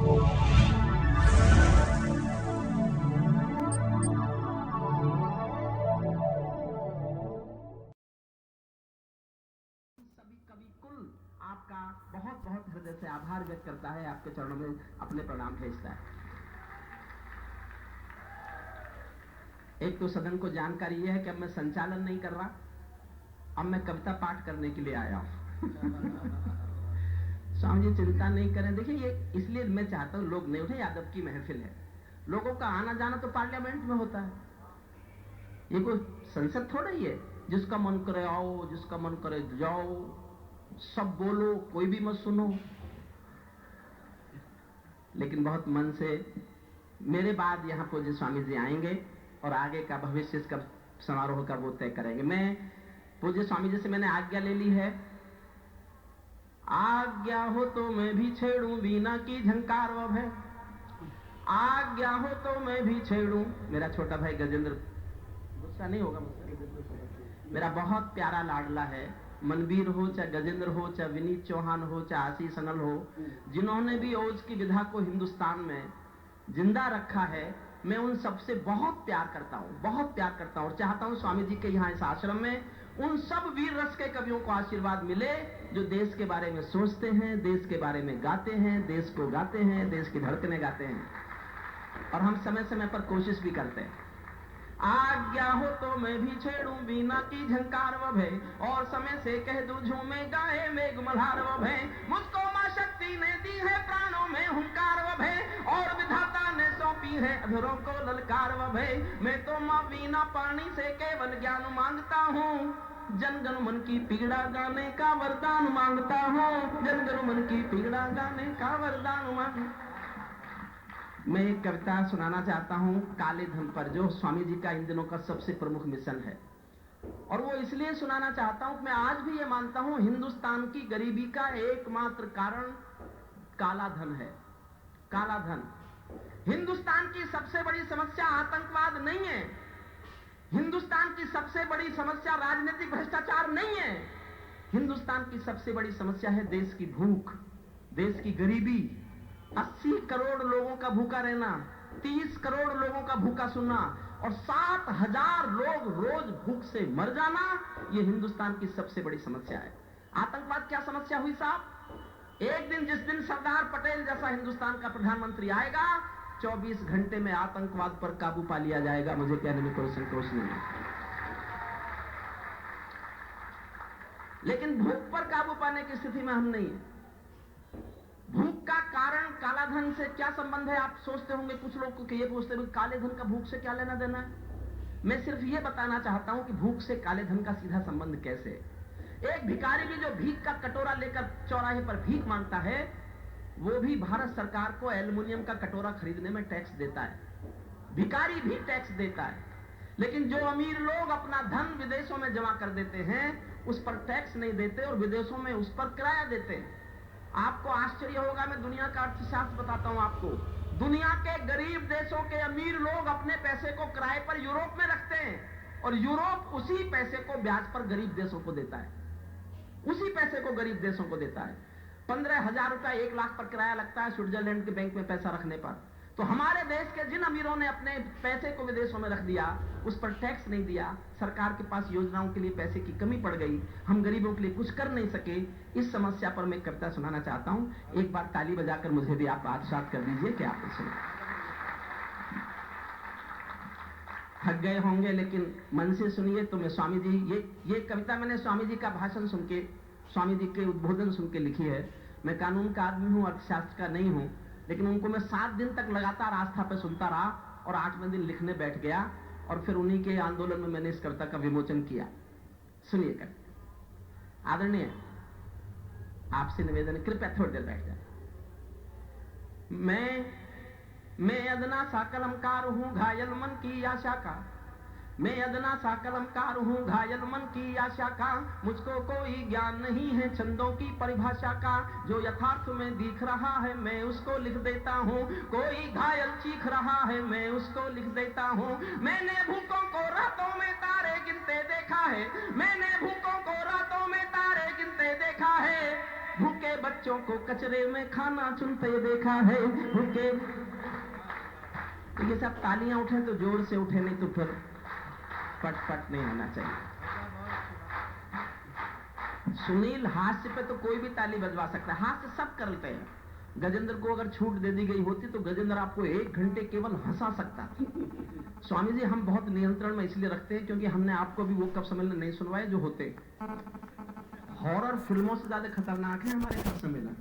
सभी कवि कुल आपका बहुत बहुत हृदय से आभार व्यक्त करता है, आपके चरणों में अपने प्रणाम भेजता है। एक तो सदन को जानकारी यह है कि अब मैं संचालन नहीं कर रहा, अब मैं कविता पाठ करने के लिए आया हूं। स्वामी जी चिंता नहीं करें। देखिए ये इसलिए मैं चाहता हूं लोग नहीं उठे, यादव की महफिल है, लोगों का आना जाना तो पार्लियामेंट में होता है, ये कोई संसद थोड़ा ही है। जिसका मन करे आओ, जिसका मन करे जाओ, सब बोलो, कोई भी मत सुनो। लेकिन बहुत मन से मेरे बाद यहां पूज्य स्वामी जी आएंगे और आगे का भविष्य का समारोह का वो तय करेंगे। मैं पूज्य स्वामी जी से मैंने आज्ञा ले ली है, आज्ञा हो तो मैं भी छेड़ूं वीणा की झंकार व भय, आज्ञा हो तो मैं भी छेड़ूं। मेरा छोटा भाई गजेंद्र गुस्सा नहीं होगा मुझसे, मेरा बहुत प्यारा लाडला है। मनवीर हो चाहे गजेंद्र हो चाहे विनीत चौहान हो चाहे आशीष अनल हो, जिन्होंने भी ओज की विधा को हिंदुस्तान में जिंदा रखा है, मैं उन सबसे बहुत प्यार करता हूं, बहुत प्यार करता हूं। और चाहता हूं स्वामी जी के यहाँ इस आश्रम में उन सब वीर रस के कवियों को आशीर्वाद मिले जो देश के बारे में सोचते हैं, देश के बारे में गाते हैं, देश को गाते हैं, देश की धड़कने गाते हैं। और हम समय समय पर कोशिश भी करते हैं। आज्ञा हो तो मैं भी छेड़ूं वीणा की झंकार व भय, और समय से कह दूं झूमे गाए मेघ मल्हार व भय। मुझको मां शक्ति ने दी है प्राणों में हुंकार व भय, और विधाता ने सौंपी है अधरों को ललकार व भय। मैं तो मां वीणा पानी से केवल ज्ञान मांगता हूँ, जनगण मन की पीड़ा गाने का वरदान मांगता हूँ, जनगण मन की पीड़ा गाने का वरदान मांगता। मैं एक कविता सुनाना चाहता हूं काले धन पर, जो स्वामी जी का इन दिनों का सबसे प्रमुख मिशन है। और वो इसलिए सुनाना चाहता हूं कि मैं आज भी ये मानता हूं हिंदुस्तान की गरीबी का एकमात्र कारण काला धन है। काला धन। हिंदुस्तान की सबसे बड़ी समस्या आतंकवाद नहीं है, हिंदुस्तान की सबसे बड़ी समस्या राजनीतिक भ्रष्टाचार नहीं है, हिंदुस्तान की सबसे बड़ी समस्या है देश की भूख, देश की गरीबी। 80 करोड़ लोगों का भूखा रहना, 30 करोड़ लोगों का भूखा सुनना, और 7,000 लोग रोज भूख से मर जाना, यह हिंदुस्तान की सबसे बड़ी समस्या है। आतंकवाद क्या समस्या हुई साहब? एक दिन जिस दिन सरदार पटेल जैसा हिंदुस्तान का प्रधानमंत्री आएगा, 24 घंटे में आतंकवाद पर काबू पा लिया जाएगा, मुझे कहने में कोई संकोच नहीं है। लेकिन भूख पर काबू पाने की स्थिति में हम नहीं है। भूख का कारण काला धन से क्या संबंध है? आप सोचते होंगे कुछ लोग को कि ये पूछते हैं काले धन का भूख से क्या लेना देना है। मैं सिर्फ ये बताना चाहता हूं कि भूख से काले धन का सीधा संबंध कैसे है। एक भिखारी भी जो भीख का कटोरा लेकर चौराहे पर भीख मांगता है, वो भी भारत सरकार को एल्युमिनियम का कटोरा खरीदने में टैक्स देता है। भिखारी भी टैक्स देता है। लेकिन जो अमीर लोग अपना धन विदेशों में जमा कर देते हैं, उस पर टैक्स नहीं देते और विदेशों में उस पर किराया देते हैं। आपको आश्चर्य होगा, मैं दुनिया का अर्थशास्त्र बताता हूं आपको। दुनिया के गरीब देशों के अमीर लोग अपने पैसे को किराए पर यूरोप में रखते हैं, और यूरोप उसी पैसे को ब्याज पर गरीब देशों को देता है, उसी पैसे को गरीब देशों को देता है। 15,000 रुपया 1 लाख पर किराया लगता है स्विट्जरलैंड के बैंक में पैसा रखने पर। तो हमारे देश के जिन अमीरों ने अपने पैसे को विदेशों में रख दिया, उस पर टैक्स नहीं दिया, सरकार के पास योजनाओं के लिए पैसे की कमी पड़ गई, हम गरीबों के लिए कुछ कर नहीं सके। इस समस्या पर मैं कविता सुनाना चाहता हूं। एक बार ताली बजाकर मुझे भी आप आशीर्वाद कर दीजिए कि आप सुने। थक गए होंगे लेकिन मन से सुनिए। तो मैं स्वामी जी, ये कविता मैंने स्वामी जी का भाषण सुन के, स्वामी जी के उद्बोधन सुन के लिखी है। मैं कानून का आदमी हूं, अर्थशास्त्र का नहीं हूं, लेकिन उनको मैं 7 दिन तक लगातार आस्था पे सुनता रहा और 8वें दिन लिखने बैठ गया, और फिर उन्हीं के आंदोलन में मैंने इस कविता का विमोचन किया। सुनिए कर। आदरणीय, आपसे निवेदन है, कृपया थोड़ी देर बैठ जाए। मैं अदना सा कलमकार हूं घायल मन की आशा का, मैं अदना सा कलमकार हूं घायल मन की आशा का, मुझको कोई ज्ञान नहीं है छंदों की परिभाषा का, जो यथार्थ में दिख रहा है मैं उसको लिख देता हूं, कोई घायल चीख रहा है मैं उसको लिख देता हूं। मैंने भूखों को रातों में तारे गिनते देखा है, मैंने भूखों को रातों में तारे गिनते देखा है, भूखे भूखे बच्चों को कचरे में खाना चुनते देखा है, भूखे। तो ये सब तालियां उठे तो जोर से उठे, नहीं तो फिर पट पट नहीं होना चाहिए। सुनील, हास्य पे तो कोई भी ताली बजवा सकता है, हास्य सब करते हैं। गजेंद्र को अगर छूट दे दी गई होती तो गजेंद्र आपको 1 घंटे केवल हंसा सकता था। स्वामी जी, हम बहुत नियंत्रण में इसलिए रखते हैं क्योंकि हमने आपको भी वो कब सम्मेलन नहीं सुनवाए जो होते। हॉरर फिल्मों से ज्यादा खतरनाक है हमारे कब सम्मेलन।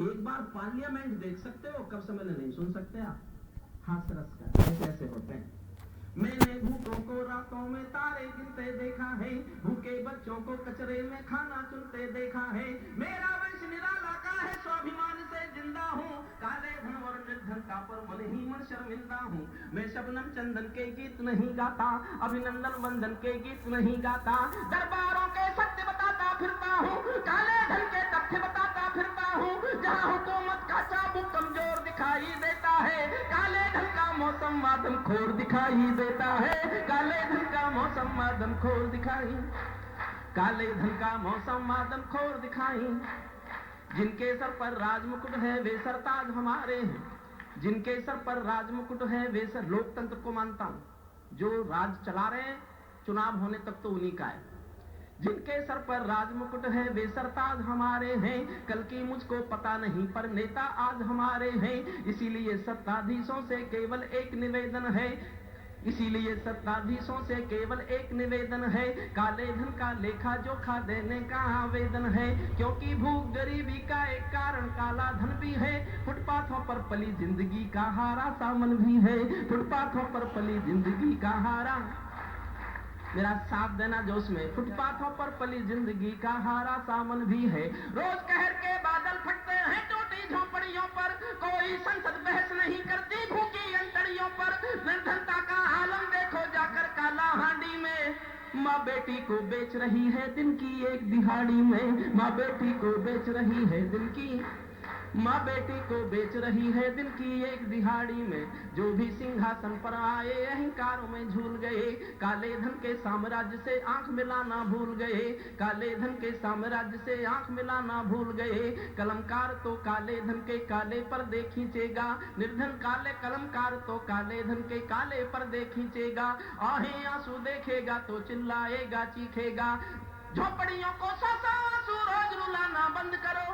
एक बार पार्लियामेंट देख सकते हो, कब सम्मेलन नहीं सुन सकते आप। हास्य रस का ऐसे ऐसे होते हैं। मैंने भूखों को रातों में तारे गिनते देखा है, भूखे बच्चों को कचरे में खाना चुनते देखा है। मेरा वंश निराला का है, स्वाभिमान से जिंदा हूँ। काले धन और निर्धनता पर मन ही मन शर्मिंदा हूँ। मैं शबनम चंदन के गीत नहीं गाता, अभिनंदन वंदन के गीत नहीं गाता। दरबारों के सत्य बताता फिरता हूँ, काले धन के तथ्य बताता फिरता हूँ। जहाँ हुकूमत का चाबुक कमजोर दिखाई देता है, काले धन का मौसम वादम खोर दिखाई देता है। काले धन का मौसम मादम खोर दिखाई, काले धन का मौसम मादम खोर दिखाई। जिनके सर पर राजमुकुट है वे सरताज हमारे हैं, जिनके सर पर राजमुकुट है वे सर। लोकतंत्र को मानता हूं, जो राज चला रहे हैं चुनाव होने तक तो उन्हीं का है। जिनके सर पर राजमुकुट है वे सरताज हमारे हैं। कल की मुझको पता नहीं पर नेता आज हमारे हैं। इसीलिए सत्ताधीशों से केवल एक निवेदन है, इसीलिए सत्ताधीशों से केवल एक निवेदन है। काले धन का लेखा जोखा देने का आवेदन है, क्योंकि भूख गरीबी का एक कारण काला धन भी है। फुटपाथों पर पली जिंदगी का हारा सामन भी है, फुटपाथों पर पली जिंदगी का हारा। मेरा साथ देना जोश में। फुटपाथों पर पली जिंदगी का हारा सामन भी है। रोज कहर के बादल फटते हैं टूटी झोपड़ियों पर, कोई संसद बहस नहीं करती भूखी अंतड़ियों पर। निर्धनता का आलम देखो जाकर काला हांडी में, माँ बेटी को बेच रही है दिन की एक दिहाड़ी में। माँ बेटी को बेच रही है दिन की, माँ बेटी को बेच रही है दिन की एक दिहाड़ी में। जो भी सिंहासन पर आए अहंकारों में झूल गए, काले धन के साम्राज्य से आंख मिलाना भूल गए। काले धन के साम्राज्य से आंख मिलाना भूल गए। कलमकार तो काले धन के काले पर्दे खींचेगा, निर्धन काले कलमकार तो काले धन के काले पर्दे खींचेगा। आहें आंसू देखेगा तो चिल्लाएगा चीखेगा। झोपड़ियों को सौ आंसू रोज रुलाना बंद करो।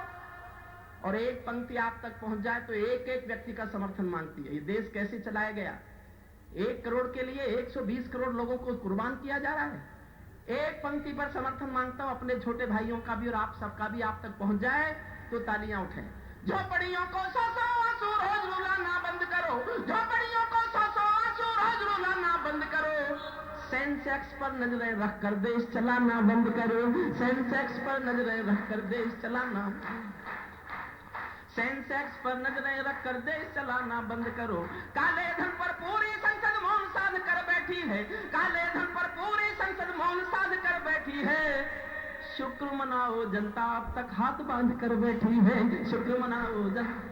और एक पंक्ति आप तक पहुंच जाए तो एक एक व्यक्ति का समर्थन मांगती है। ये देश कैसे चलाया गया? 1 करोड़ के लिए 120 करोड़ लोगों को कुर्बान किया जा रहा है। एक पंक्ति पर समर्थन मांगता हूं अपने छोटे भाइयों का भी और आप सबका भी आप तक पहुंच जाए तो तालियां उठें। झोपड़ियों को सौ आंसू रोज रुलाना बंद करो, झोपड़ियों को सौ आंसू रोज रुलाना बंद करो। सेंसेक्स पर नजरें रखकर देश चलाना बंद करो, सेंसेक्स पर नजरें रखकर देश चलाना, सेंसेक्स पर नजरें रखकर देश चलाना बंद करो। काले धन पर पूरी संसद मौन साध कर बैठी है, काले धन पर पूरी संसद मौन साध कर बैठी है। शुक्र मनाओ जनता अब तक हाथ बांध कर बैठी है, शुक्र मनाओ जनता,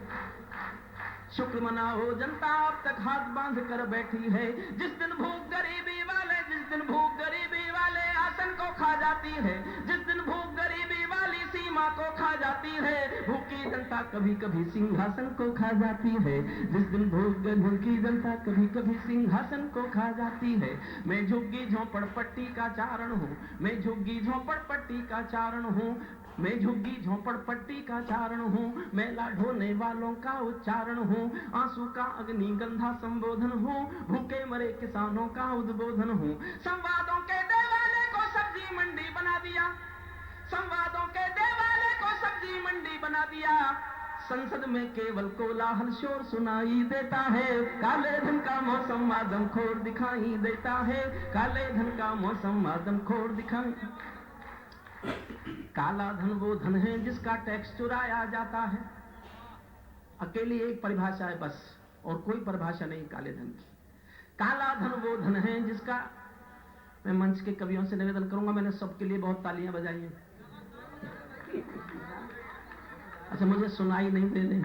शुक्र मनाओ जनता अब तक हाथ बांध कर बैठी है। जिस दिन भूख गरीबी वाले, जिस दिन भूख गरीबी वाले आसन को खा जाती है, जिस दिन भूख गरीबी वाली सीमा को खा जाती है, भूखी जनता कभी कभी सिंहासन को खा जाती है। जिस दिन भूखी जनता कभी कभी सिंहासन को खा जाती है। मैं झुग्गी झोपड़पट्टी का चारण हूँ, मैं झुग्गी झोपड़पट्टी का चारण हूँ, मैं झुग्गी झोपड़पट्टी का चारण हूँ। मेला ढोने वालों का उच्चारण हूँ, आंसू का अग्निगंधा संबोधन हूँ, भूखे मरे किसानों का उद्बोधन हूँ। संवादों के देवालय को सब्जी मंडी बना दिया, संवादों के देवालय को सब्जी मंडी बना दिया। संसद में केवल कोलाहल शोर सुनाई देता है, काले धन का मौसम आदमखोर दिखाई देता है, काले धन का मौसम आदमखोर दिखाई। काला धन वो धन है जिसका टैक्स चुराया जाता है। अकेली एक परिभाषा है बस, और कोई परिभाषा नहीं काले धन की। काला धन वो धन है जिसका, मैं मंच के कवियों से निवेदन करूंगा, मैंने सबके लिए बहुत तालियां बजाई हैं। अच्छा, मुझे सुनाई नहीं दे रही।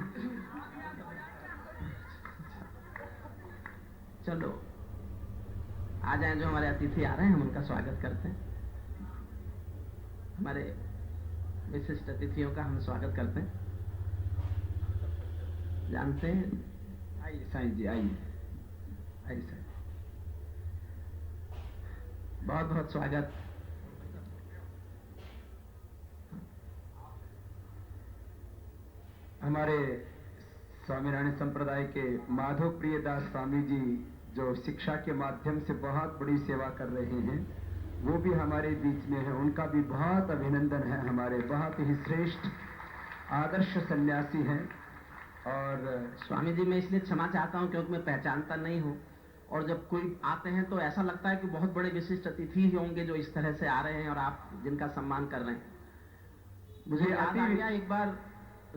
चलो आ जाएं, जो हमारे अतिथि आ रहे हैं हम उनका स्वागत करते हैं। हमारे विशिष्ट अतिथियों का हम स्वागत करते हैं। जानते हैं, आइए साईं जी, आइए आइए साईं, बहुत बहुत स्वागत। हमारे स्वामीनारायण संप्रदाय के माधव प्रियदास स्वामी जी जो शिक्षा के माध्यम से बहुत बड़ी सेवा कर रहे हैं, वो भी हमारे बीच में है। उनका भी बहुत अभिनंदन है। हमारे बहुत ही श्रेष्ठ आदर्श सन्यासी हैं। और स्वामी जी, मैं इसलिए क्षमा चाहता हूं क्योंकि मैं पहचानता नहीं हूं, और जब कोई आते हैं तो ऐसा लगता है कि बहुत बड़े विशिष्ट अतिथि ही होंगे जो इस तरह से आ रहे हैं और आप जिनका सम्मान कर रहे हैं। मुझे याद आ गया, एक बार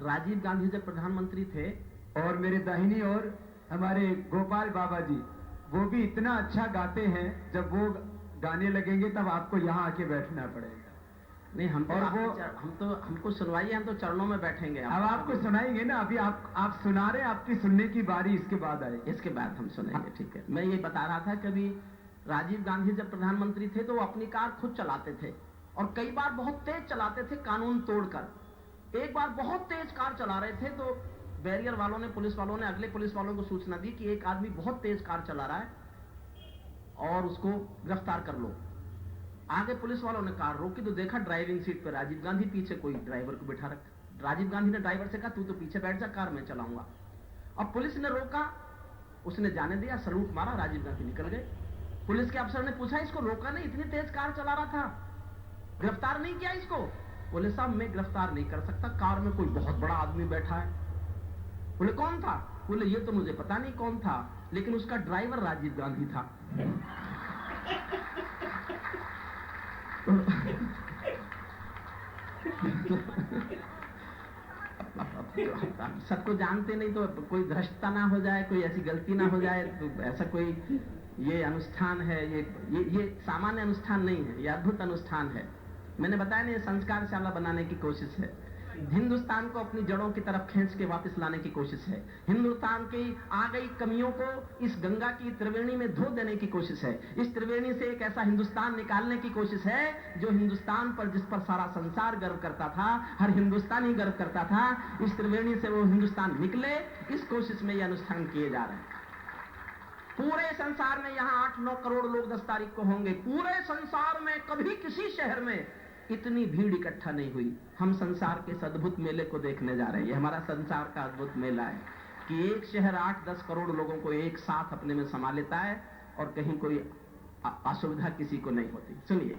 राजीव गांधी जब प्रधानमंत्री थे और मेरे दाहिनी ओर हमारे गोपाल बाबा जी, वो भी इतना अच्छा गाते हैं। जब वो गाने लगेंगे तब आपको यहाँ आके बैठना पड़ेगा। नहीं, हम तो और हमको सुनवाइए, हम तो चरणों में बैठेंगे। अब आपको सुनाएंगे ना, अभी आप सुना रहे हैं, आपकी सुनने की बारी इसके बाद आएगी। इसके बाद हम सुनेंगे, ठीक है। मैं ये बता रहा था, कभी राजीव गांधी जब प्रधानमंत्री थे तो वो अपनी कार खुद चलाते थे और कई बार बहुत तेज चलाते थे, कानून तोड़कर। एक बार बहुत तेज कार चला रहे थे तो बैरियर वालों ने, पुलिस वालों ने अगले पुलिस वालों को सूचना दी कि एक आदमी बहुत तेज कार चला रहा है और उसको गिरफ्तार कर लो। आगे पुलिस वालों ने कार रोकी तो देखा ड्राइविंग सीट पर राजीव गांधी, पीछे कोई ड्राइवर को बिठा रखा। राजीव गांधी ने ड्राइवर से कहा, तू तो पीछे बैठ जा, कार मैं चलाऊंगा। अब पुलिस ने रोका, उसने जाने दिया, सलूट मारा, राजीव गांधी निकल गए। पुलिस के अफसर ने पूछा, इसको रोका नहीं, इतनी तेज कार चला रहा था, गिरफ्तार नहीं किया इसको? बोले, साहब मैं गिरफ्तार नहीं कर सकता, कार में कोई बहुत बड़ा आदमी बैठा है। बोले, कौन था? बोले, ये तो मुझे पता नहीं कौन था, लेकिन उसका ड्राइवर राजीव गांधी था। सबको जानते नहीं तो कोई भ्रष्टता ना हो जाए, कोई ऐसी गलती ना हो जाए, तो ऐसा कोई ये अनुष्ठान है, ये सामान्य अनुष्ठान नहीं है, ये अद्भुत अनुष्ठान है। मैंने बताया ना, ये संस्कारशाला बनाने की कोशिश है, हिंदुस्तान को अपनी जड़ों की तरफ खींच के वापस लाने की कोशिश है, हिंदुस्तान की आ गई कमियों को इस गंगा की त्रिवेणी में धो देने की कोशिश है, इस त्रिवेणी से एक ऐसा हिंदुस्तान निकालने की कोशिश है जो हिंदुस्तान पर, जिस पर सारा संसार गर्व करता था, हर हिंदुस्तानी गर्व करता था, इस त्रिवेणी से वो हिंदुस्तान निकले। इस कोशिश में ये अनुष्ठान किए जा रहे हैं। पूरे संसार में यहाँ 8-9 करोड़ लोग 10 तारीख को होंगे। पूरे संसार में कभी किसी शहर में इतनी भीड़ इकट्ठा नहीं हुई। हम संसार के इस अद्भुत मेले को देखने जा रहे हैं। ये हमारा संसार का अद्भुत मेला है कि एक शहर 8-10 करोड़ लोगों को एक साथ अपने में समा लेता है और कहीं कोई असुविधा किसी को नहीं होती। सुनिए,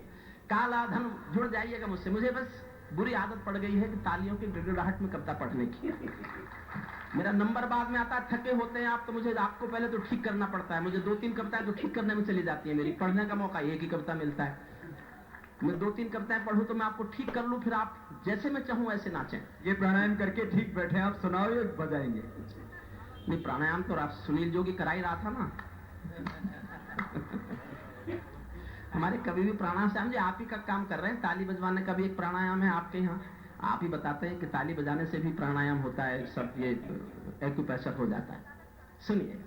काला धन, जुड़ जाइएगा मुझसे। मुझे बस बुरी आदत पड़ गई है कि तालियों की गिड़गिड़ाहट में कविता पढ़ने की। मेरा नंबर बाद में आता है, थके होते हैं आप तो मुझे आपको पहले तो ठीक करना पड़ता है। मुझे 2-3 कविताएं तो ठीक करने में चली जाती है मेरी। पढ़ने का मौका एक ही कविता मिलता है। मैं 2-3 कविताएं पढ़ूं तो मैं आपको ठीक कर लूं, फिर आप जैसे मैं चाहूं ऐसे नाचें। ये प्राणायाम करके ठीक बैठे, आप सुनाओ, ये बजाएंगे। नहीं, प्राणायाम तो आप सुनील जोगी करा ही रहा था ना। हमारे कभी भी प्राणायाम जी आप ही का काम कर रहे हैं। ताली बजवाने का भी एक प्राणायाम है आपके यहाँ। आप ही बताते हैं कि ताली बजाने से भी प्राणायाम होता है, सब ये एक्यूप्रेशर हो जाता है। सुनिए,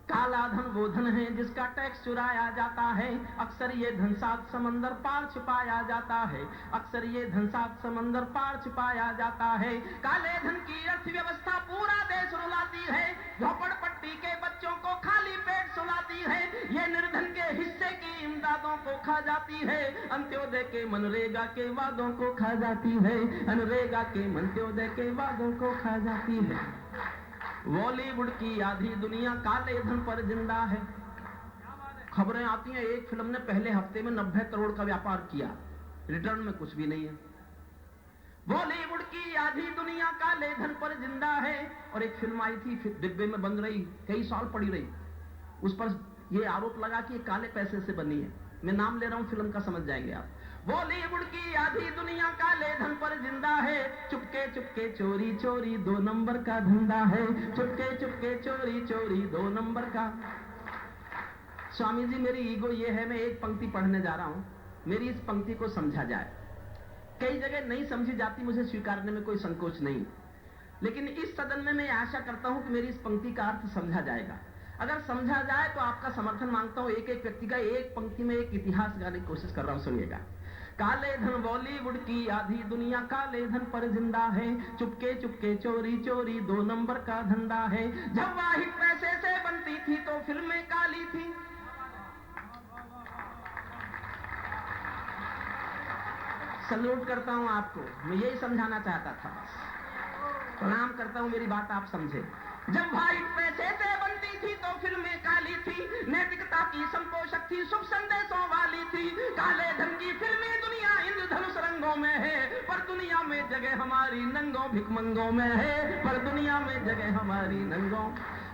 काला धन वो धन है जिसका टैक्स चुराया जाता है, अक्सर ये धन 7 समंदर पार छिपाया जाता है, अक्सर ये धन 7 समंदर पार छिपाया जाता है। काले धन की अर्थव्यवस्था पूरा देश रुलाती है, झोपड़पट्टी के बच्चों को खाली पेट सुलाती है, ये निर्धन के हिस्से की इमदादों को खा जाती है, अंत्योदय के मनरेगा के वादों को खा जाती है, मनरेगा के अंत्योदय के वादों को खा जाती है। बॉलीवुड की आधी दुनिया काले धन पर जिंदा है। खबरें आती हैं, एक फिल्म ने पहले हफ्ते में 90 करोड़ का व्यापार किया, रिटर्न में कुछ भी नहीं है। बॉलीवुड की आधी दुनिया काले धन पर जिंदा है। और एक फिल्म आई थी, डिब्बे में बंद रही, कई साल पड़ी रही, उस पर यह आरोप लगा कि ये काले पैसे से बनी है। मैं नाम ले रहा हूं, फिल्म का समझ जाएंगे आप। बॉलीवुड की आधी दुनिया काले धन पर जिंदा है, चुपके चुपके चोरी चोरी 2 नंबर का धंधा है, चुपके चुपके चोरी चोरी 2 नंबर का। स्वामी जी, मेरी ईगो ये है, मैं एक पंक्ति पढ़ने जा रहा हूं, मेरी इस पंक्ति को समझा जाए। कई जगह नहीं समझी जाती, मुझे स्वीकारने में कोई संकोच नहीं, लेकिन इस सदन में मैं आशा करता हूं कि मेरी इस पंक्ति का अर्थ समझा जाएगा। अगर समझा जाए तो आपका समर्थन मांगता हूं। एक एक व्यक्ति का एक पंक्ति में एक इतिहास गाने की कोशिश कर रहा हूं, सुनिएगा। काले धन बॉलीवुड की आधी दुनिया काले धन पर जिंदा है। चुपके चुपके चोरी चोरी 2 नंबर का धंधा है। जब वाहिद पैसे से बनती थी तो फिल्में काली थी। सल्यूट करता हूं आपको, मैं यही समझाना चाहता था। प्रणाम करता हूं, मेरी बात आप समझे। जब वाहिद पैसे से बनती थी तो फिल्में काली थी। नैतिकता की संपोषक थी, शुभ संदेशों वाली थी। काले धन की फिल्मी दुनिया इंद्रधनुष रंगों में है, पर दुनिया में जगह हमारी नंगों भिखमंगों में है। पर दुनिया में जगह हमारी नंगों,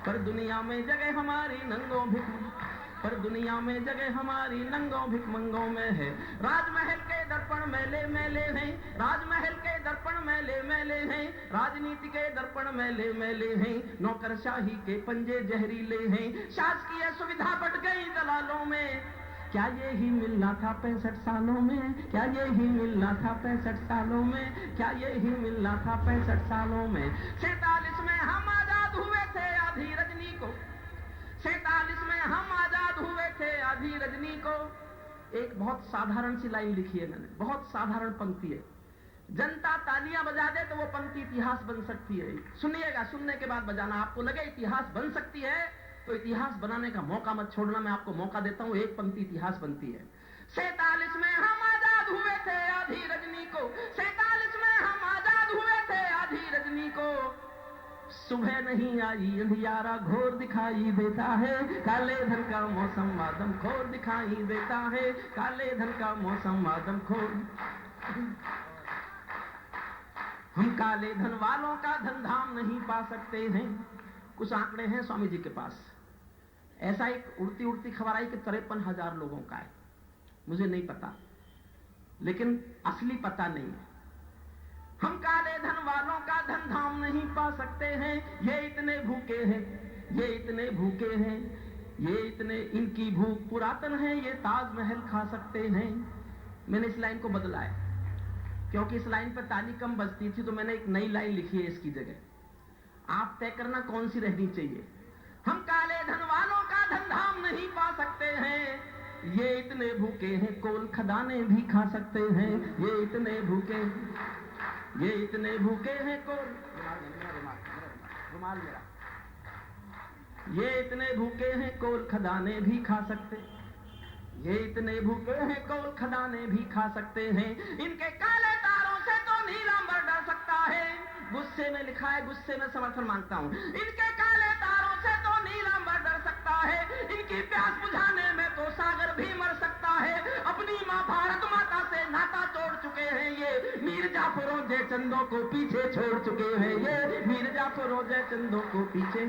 पर दुनिया में जगह हमारी नंगों भिखमंगों, पर दुनिया में जगह हमारी नंगों भिखमंगों में है। राजमहल के दर्पण मैले मैले हैं, राजमहल के दर्पण मैले मैले हैं। राजनीति के दर्पण मैले मैले हैं। नौकरशाही के पंजे जहरीले हैं। शासकीय सुविधा बढ़ गई दलालों में। क्या ये ही मिलना था 65 सालों में? क्या ये ही मिलना था 65 सालों में? क्या ये ही मिलना था 65 सालों में? 47 में हम आजाद हुए थे आधी रजनी को। 47 में हम आजाद हुए थे आधी रजनी को। एक बहुत साधारण सी लाइन लिखी है मैंने, बहुत साधारण पंक्ति है। जनता तालियां बजा दे तो वो पंक्ति इतिहास बन सकती है। सुनिएगा, सुनने के बाद बजाना। आपको लगे इतिहास बन सकती है तो इतिहास बनाने का मौका मत छोड़ना। मैं आपको मौका देता हूं, एक पंक्ति इतिहास बनती है। 47 में हम आजाद हुए थे आधी रजनी को। 47 में हम आजाद हुए थे आधी रजनी को। सुबह नहीं आई अंधियारा घोर दिखाई देता है। काले धन का मौसम आदम खोर दिखाई देता है। काले धन का मौसम आदम खोर। हम काले धन वालों का धन धाम नहीं पा सकते हैं। कुछ आंकड़े हैं स्वामी जी के पास। ऐसा एक उड़ती उड़ती खबर आई कि 53,000 लोगों का है। मुझे नहीं पता, लेकिन असली पता नहीं है। हम काले धन वालों का धन धाम नहीं पा सकते हैं। ये इतने भूखे हैं, ये इतने भूखे हैं, ये इतने, इनकी भूख पुरातन है, ये ताजमहल खा सकते हैं। मैंने इस लाइन को बदला है क्योंकि इस लाइन पर ताली कम बजती थी, तो मैंने एक नई लाइन लिखी है इसकी जगह। आप तय करना कौन सी रहनी चाहिए। हम काले धन वालों का धन धाम नहीं पा सकते हैं। ये इतने भूखे हैं, कोल खदाने भी खा सकते हैं। ये इतने भूखे, ये इतने भूखे हैं, कोल रुमाल मेरा, ये इतने भूखे हैं, कोल खदाने भी खा सकते। ये इतने भूखे हैं, कोल खदाने भी खा सकते हैं। इनके काले तारों से तो नीलांबर डर सकता है। गुस्से में लिखा है, गुस्से में समर्थन मांगता हूं। इनके काले तारों से तो नीलांबर डर सकता है। इनकी प्यास बुझाने में तो सागर भी मर सकता है। अपनी मां भारत माता से नाता तोड़ चुके हैं ये। मीर जाफरों जय चंदों को पीछे छोड़ चुके हैं ये। मीर जाफरों जय चंदों को पीछे।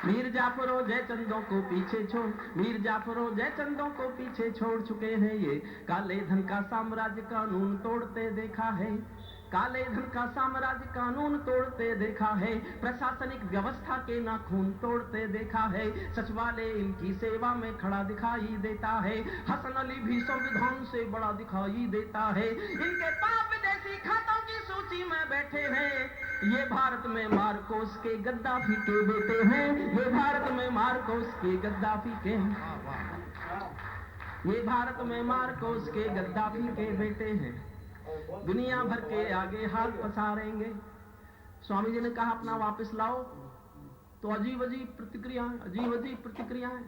मीर जाफरों जय चंदों को पीछे छोड़, मीर जाफरों जय चंदों को पीछे छोड़ चुके हैं ये। काले धन का साम्राज्य कानून तोड़ते देखा है। काले धन का साम्राज्य कानून तोड़ते देखा है। प्रशासनिक व्यवस्था के नाखून तोड़ते देखा है। सचिवालय इनकी सेवा में खड़ा दिखाई देता है। हसन अली भी संविधान से बड़ा दिखाई देता है। इनके पाप विदेशी खातों की सूची में बैठे हैं। ये भारत में मार्कोस के गद्दाफी के बेटे हैं। ये भारत में मार्कोस के गद्दाफी के, ये भारत में मार्कोस के गद्दाफी के बेटे हैं। दुनिया भर के आगे हाथ पसारेंगे। स्वामी जी ने कहा अपना वापस लाओ, तो अजीब अजीब प्रतिक्रियाएं, अजीब अजीब प्रतिक्रियाएं।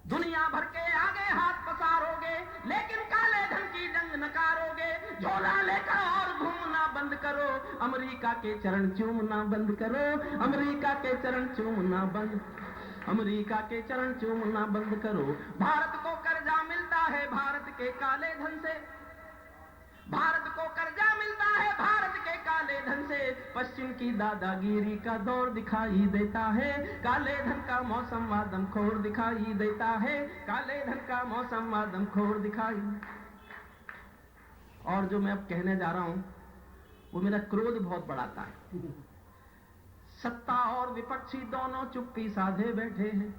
दुनिया भर के आगे हाथ पसारोगे, लेकिन काले धन की जंग नकारोगे। झोला लेकर और घूमना बंद करो। अमेरिका के चरण चूमना बंद करो। अमेरिका के चरण चूमना बंद, अमेरिका के चरण चूमना बंद करो। भारत को कर्जा मिलता है भारत के काले धन से। भारत को कर्जा मिलता है भारत के काले धन से। पश्चिम की दादागिरी का दौर दिखाई देता है। काले धन का मौसम आदमखोर दिखाई देता है। काले धन का मौसम आदमखोर दिखाई। और जो मैं अब कहने जा रहा हूं वो मेरा क्रोध बहुत बढ़ाता है। सत्ता और विपक्षी दोनों चुप्पी साधे बैठे हैं।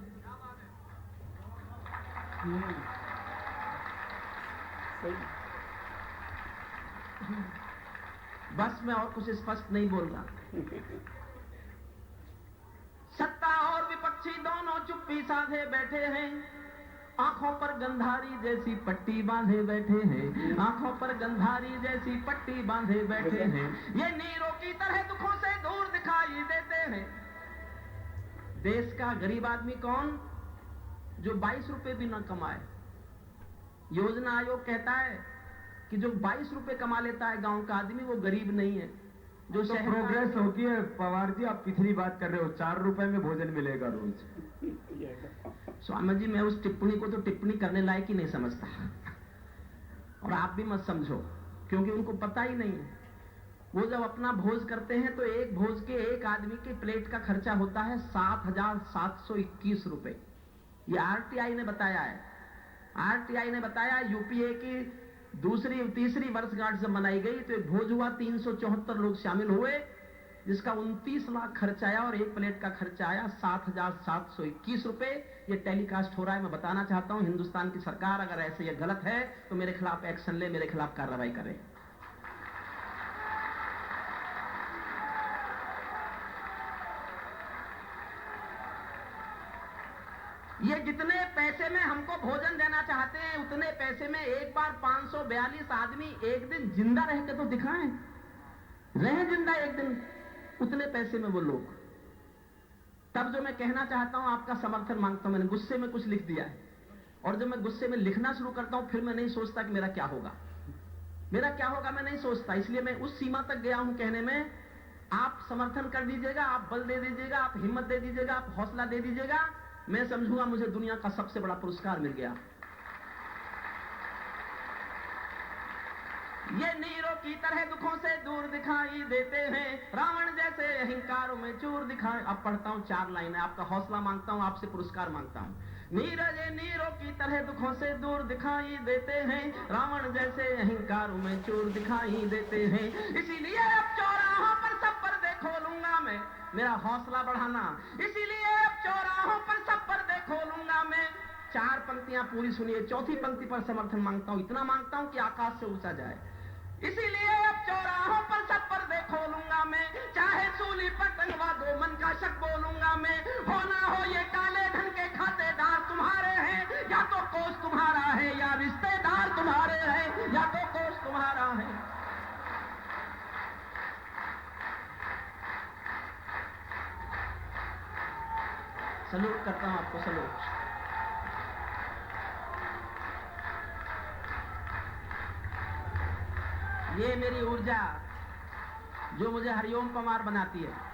बस मैं और कुछ स्पष्ट नहीं बोल रहा। सत्ता और विपक्ष चुप्पी साधे बैठे हैं, आंखों पर गंधारी जैसी पट्टी बांधे बैठे हैं, आंखों पर गंधारी जैसी पट्टी बांधे बैठे हैं। ये नीरों की तरह दुखों से दूर दिखाई देते हैं। देश का गरीब आदमी कौन? जो 22 रुपए भी न कमाए। योजना आयोग कहता है कि जो 22 रुपए कमा लेता है गांव का आदमी, वो गरीब नहीं है। जो तो प्रोग्रेस होती है पवार जी, आप कितनी बात कर रहे हो? 4 रुपए में भोजन मिलेगा रोज। स्वामी जी, मैं उस टिप्पणी को तो टिप्पणी करने लायक ही नहीं समझता, और आप भी मत समझो, क्योंकि उनको पता ही नहीं है। वो जब अपना भोज करते हैं तो एक भोज के एक आदमी के प्लेट का खर्चा होता है 7,721 रुपए। ये आरटीआई ने बताया है। आरटीआई ने बताया यूपीए की तीसरी वर्षगांठ जब मनाई गई तो एक भोज हुआ, 374 लोग शामिल हुए, जिसका 29 लाख खर्चा आया और एक प्लेट का खर्चा आया 7,721 रुपए। ये टेलीकास्ट हो रहा है। मैं बताना चाहता हूं, हिंदुस्तान की सरकार अगर ऐसे ये गलत है तो मेरे खिलाफ एक्शन ले, मेरे खिलाफ कार्रवाई करे। ये जितने पैसे में हमको भोजन देना चाहते हैं, उतने पैसे में एक बार 542 आदमी एक दिन जिंदा रह के तो दिखाएं, रहे जिंदा एक दिन, उतने पैसे में वो लोग। तब जो मैं कहना चाहता हूं, आपका समर्थन मांगता हूं। मैंने गुस्से में कुछ लिख दिया है, और जब मैं गुस्से में लिखना शुरू करता हूं, फिर मैं नहीं सोचता कि मेरा क्या होगा, मेरा क्या होगा, मैं नहीं सोचता। इसलिए मैं उस सीमा तक गया हूं कहने में, आप समर्थन कर दीजिएगा, आप बल दे दीजिएगा, आप हिम्मत दे दीजिएगा, आप हौसला दे दीजिएगा, मैं समझूंगा मुझे दुनिया का सबसे बड़ा पुरस्कार मिल गया। ये नीरों की तरह दुखों से दूर दिखाई देते हैं, रावण जैसे अहंकारों में चूर दिखाए। अब पढ़ता हूं 4 लाइनें, आपका हौसला मांगता हूं, आपसे पुरस्कार मांगता हूं। नीरज नीरों की तरह दुखों से दूर दिखाई देते हैं, रावण जैसे अहंकारों में चूर दिखाई देते हैं। इसीलिए अब चौराहों पर सब पर्दे खोलूंगा मैं, मेरा हौसला बढ़ाना। इसीलिए अब चौराहों पर सब पर्दे खोलूंगा मैं। 4 पंक्तियां पूरी सुनिए, चौथी पंक्ति पर समर्थन मांगता हूं, इतना मांगता हूं कि आकाश से ऊंचा जाए। इसीलिए अब चौराहों पर सब पर्दे खोलूंगा मैं, चाहे सूली पर टंगवा दो मन का शक बोलूंगा मैं। हो ना हो ये काले धन के खातेदार तुम्हारे हैं, या तो कोष तुम्हारा है या रिश्तेदार तुम्हारे हैं, या तो कोष तुम्हारा है। सलूट करता हूं आपको, सलूट। ये मेरी ऊर्जा जो मुझे हरिओम पवार बनाती है।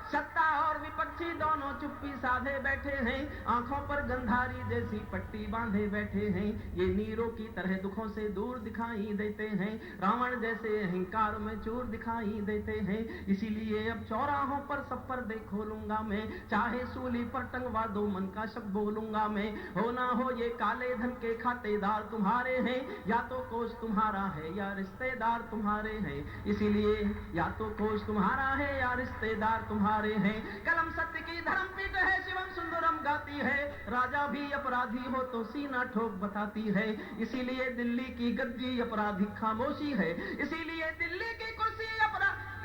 सत्ता और विपक्षी दोनों चुप्पी साधे बैठे हैं, आंखों पर गंधारी जैसी पट्टी बांधे बैठे हैं। ये नीरों की तरह दुखों से दूर दिखाई देते हैं, रावण जैसे अहंकार में चूर दिखाई देते हैं। इसीलिए अब चौराहों पर सब पर्दे खोलूंगा मैं, चाहे सूली पर टंगवा दो मन का शब्द बोलूंगा मैं। हो ना हो ये काले धन के खातेदार तुम्हारे हैं, या तो कोष तुम्हारा है या रिश्तेदार तुम्हारे हैं। इसीलिए या तो कोष तुम्हारा है या रिश्तेदार तुम्हारे हैं। कलम सत्य की धर्म पीठ है, शिवम सुंदरम गाती है, राजा भी अपराधी हो तो सीना ठोक बताती है। इसीलिए दिल्ली की गद्दी अपराधी खामोशी है, इसीलिए दिल्ली की कुर्सी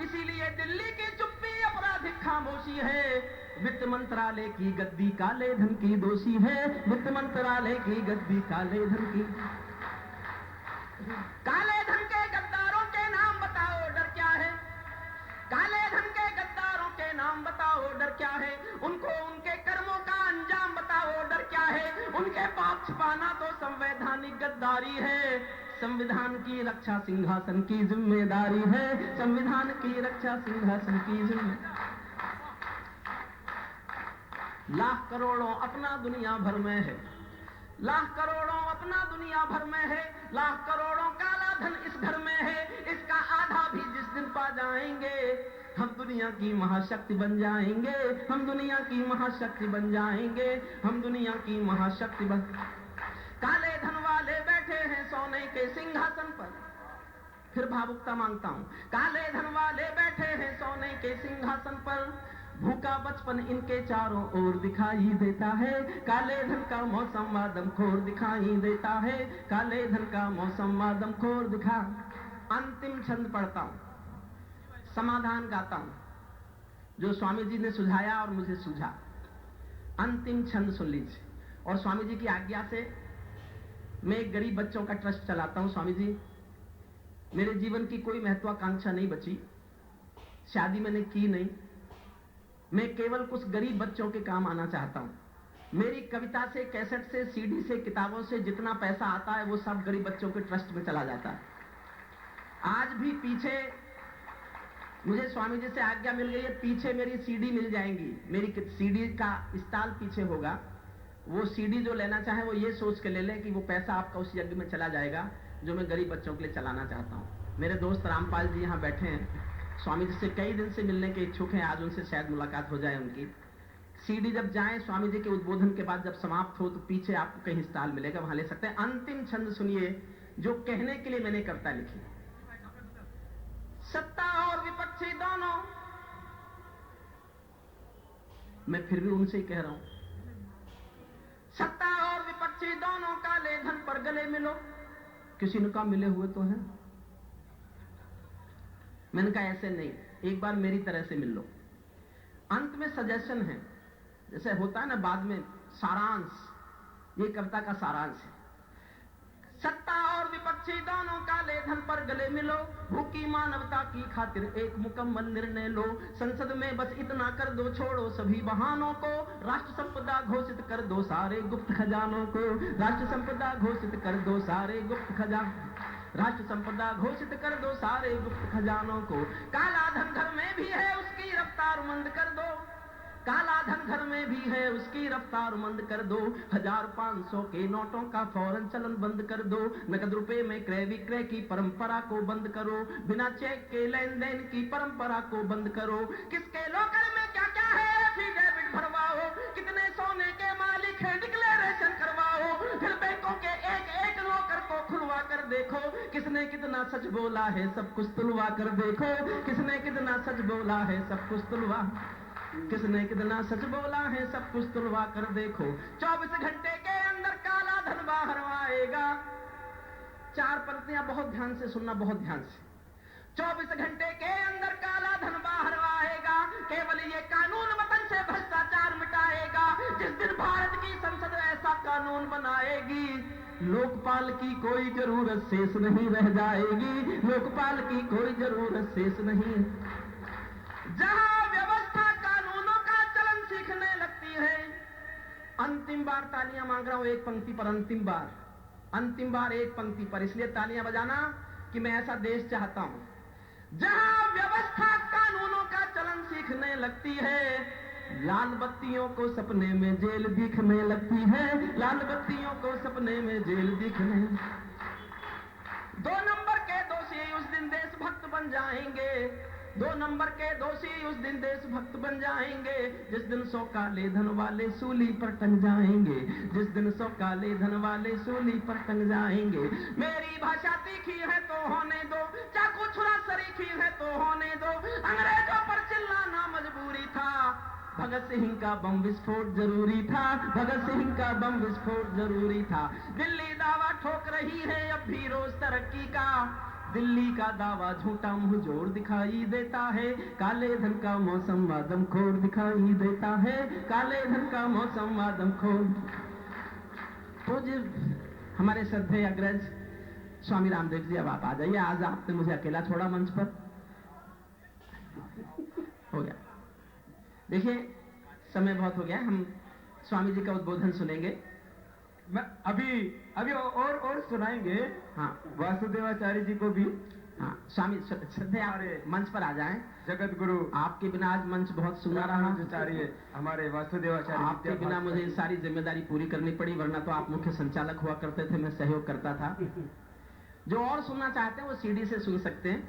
इसीलिए दिल्ली की चुप्पी अपराधी खामोशी है। वित्त मंत्रालय की गद्दी काले धन की दोषी है, वित्त मंत्रालय की गद्दी काले धन की। काले धन के गद्दारों के नाम बताओ डर क्या है, काले धन के गद्दारों के नाम बताओ डर क्या है। उनको उनके कर्मों का अंजाम बताओ डर क्या है। उनके पाप छिपाना तो संवैधानिक गद्दारी है। संविधान की रक्षा सिंहासन की जिम्मेदारी है, संविधान की रक्षा सिंहासन की जिम्मेदारी। लाख करोड़ों अपना दुनिया भर में है, लाख करोड़ों अपना दुनिया भर में है, लाख करोड़ों काला धन इस घर में है। इसका आधा भी जिस दिन पा जाएंगे, हम दुनिया की महाशक्ति बन जाएंगे, हम दुनिया की महाशक्ति बन जाएंगे, हम दुनिया की महाशक्ति बन। काले धन वाले बैठे हैं सोने के सिंहासन पर, फिर भावुकता मांगता हूं। काले धन वाले बैठे हैं सोने के सिंहासन पर, भूखा बचपन इनके चारों ओर दिखाई देता है। काले धन का मौसम आदमखोर दिखाई देता है, काले धन का मौसम आदमखोर दिखा। अंतिम छंद पढ़ता हूं, समाधान गाता हूं। जो स्वामी जी ने सुझाया और मुझे सूझा। अंतिम छंद सुन लीजिए। और स्वामी जी की आज्ञा से मैं एक गरीब बच्चों का ट्रस्ट चलाता हूं। स्वामी जी, मेरे जीवन की कोई महत्वाकांक्षा नहीं बची, शादी मैंने की नहीं, मैं केवल कुछ गरीब बच्चों के काम आना चाहता हूं। मेरी कविता से, कैसेट से, सीडी से, किताबों से जितना पैसा आता है वो सब गरीब बच्चों के ट्रस्ट में चला जाता है। आज भी पीछे मुझे स्वामी जी से आज्ञा मिल गई है, पीछे मेरी सीडी मिल जाएंगी, मेरी सीडी का स्टॉल पीछे होगा। वो सीडी जो लेना चाहे वो ये सोच के ले ले कि वो पैसा आपका उस यज्ञ में चला जाएगा जो मैं गरीब बच्चों के लिए चलाना चाहता हूँ। मेरे दोस्त रामपाल जी यहाँ बैठे हैं, स्वामी जी से कई दिन से मिलने के इच्छुक हैं, आज उनसे शायद मुलाकात हो जाए उनकी। सीडी जब जाए स्वामी जी के उद्बोधन के बाद, जब समाप्त हो तो पीछे आपको कहीं स्टॉल मिलेगा, वहां ले सकते हैं। अंतिम छंद सुनिए जो कहने के लिए मैंने कविता लिखी। सत्ता और विपक्षी दोनों, मैं फिर भी उनसे ही कह रहा हूं, सत्ता और विपक्षी दोनों काले धन पर गले मिलो। किसी ने कहा मिले हुए तो हैं, मैंने कहा ऐसे नहीं, एक बार मेरी तरह से मिल लो। अंत में सजेशन है, जैसे होता है ना बाद में सारांश, ये कविता का सारांश है। सत्ता और विपक्षी दोनों काले धन पर गले मिलो, भूखी मानवता की खातिर एक मुकम्मल निर्णय लो। संसद में बस इतना कर दो, छोड़ो सभी बहानों को, राष्ट्र संपदा घोषित कर दो सारे गुप्त खजानों को। राष्ट्र संपदा घोषित कर दो सारे गुप्त खजानों, राष्ट्र संपदा घोषित कर दो सारे गुप्त खजानों को। काला धन घर में भी है, उसकी रफ्तार मंद कर दो, काला धन घर में भी है, उसकी रफ्तार मंद कर दो। 1000-500 के नोटों का फौरन चलन बंद कर दो। नकद रुपए में क्रय विक्रय की परंपरा को बंद करो, बिना चेक के लेन देन की परंपरा को बंद करो। किसके लोकर में क्या क्या है एफिडेविट भरवाओ, कितने सोने के मालिक है डिक्लेरेशन करवाओ। फिर बैंकों के एक एक लोकर को खुलवा कर देखो, किसने कितना सच बोला है सब कुछ तुलवा कर देखो। किसने कितना सच बोला है सब कुछ तुलवा, किसने कितना सच बोला है सब कुछ तुलवा कर देखो। 24 घंटे के अंदर काला धन बाहर आएगा। 4 पंक्तियां बहुत ध्यान से सुनना, बहुत ध्यान से। 24 घंटे के अंदर काला धन बाहर आएगा, केवल ये कानून वतन से भ्रष्टाचार मिटाएगा। जिस दिन भारत की संसद ऐसा कानून बनाएगी, लोकपाल की कोई जरूरत शेष नहीं रह जाएगी, लोकपाल की कोई जरूरत शेष नहीं। जहां व्यवस्था कानूनों का चलन सीखने लगती है, अंतिम बार तालियां मांग रहा हूं एक पंक्ति पर, अंतिम बार एक पंक्ति पर, इसलिए तालियां बजाना कि मैं ऐसा देश चाहता हूं जहां व्यवस्था कानूनों का चलन सीखने लगती है। लाल बत्तियों को सपने में जेल दिखने लगती है, लाल बत्तियों को सपने में जेल दिखने। 2 नंबर के दोषी उस दिन देशभक्त बन जाएंगे, 2 नंबर के दोषी उस दिन देशभक्त बन जाएंगे। जिस दिन 100 काले धन वाले सूली पर टंग जाएंगे, जिस दिन 100 काले धन वाले सूली पर टंग जाएंगे। मेरी भाषा तीखी है तो होने दो, चाकू छुरा सरीखी है तो होने दो। अंग्रेजों पर चिल्लाना मजबूरी था, भगत सिंह का बम विस्फोट जरूरी था, भगत सिंह का बम विस्फोट जरूरी था। दिल्ली दावा ठोक रही है अब भी रोज तरक्की का, दिल्ली का दावा झूठा मुंह जोड़ दिखाई देता है। काले धन का मौसम आदमखोर दिखाई देता है, काले धन का मौसम आदमखोर। तो जी हमारे श्रद्धेय अग्रज स्वामी रामदेव जी, अब आप आ जाइए। आज आपने मुझे अकेला छोड़ा मंच पर, हो गया। देखिए समय बहुत हो गया, हम स्वामी जी का उद्बोधन सुनेंगे। मैं अभी और सुनाएंगे। हाँ, वासुदेवाचार्य जी को भी। हाँ, स्वामी श्रद्धेय मंच पर आ जाएं। जगत गुरु आपके बिना आज मंच बहुत सुना रहा। आचार्य हमारे वासुदेवाचार्य, आपके बिना मुझे सारी जिम्मेदारी पूरी करनी पड़ी, वरना तो आप मुख्य संचालक हुआ करते थे, मैं सहयोग करता था। जो और सुनना चाहते हैं वो सीडी से सुन सकते हैं,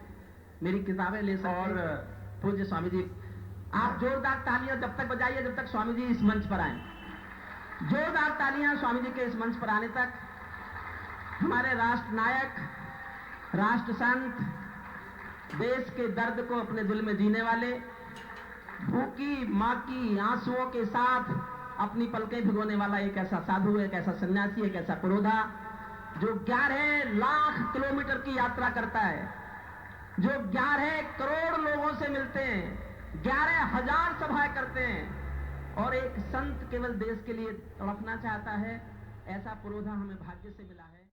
मेरी किताबें ले सकते हैं। और पूज्य स्वामी जी, आप जोरदार तालियां जब तक बजाइए जब तक स्वामी जी इस मंच पर आए। जोरदार तालियां स्वामी जी के इस मंच पर आने तक। हमारे राष्ट्र नायक, राष्ट्र संत, देश के दर्द को अपने दिल में जीने वाले, भूखी मां की आंसुओं के साथ अपनी पलकें भिगोने वाला एक ऐसा साधु, एक ऐसा सन्यासी, एक ऐसा पुरोधा जो 11 लाख किलोमीटर की यात्रा करता है, जो 11 करोड़ लोगों से मिलते हैं, 11,000 सभाएं करते हैं और एक संत केवल देश के लिए तड़पना चाहता है। ऐसा पुरोधा हमें भाग्य से मिला है।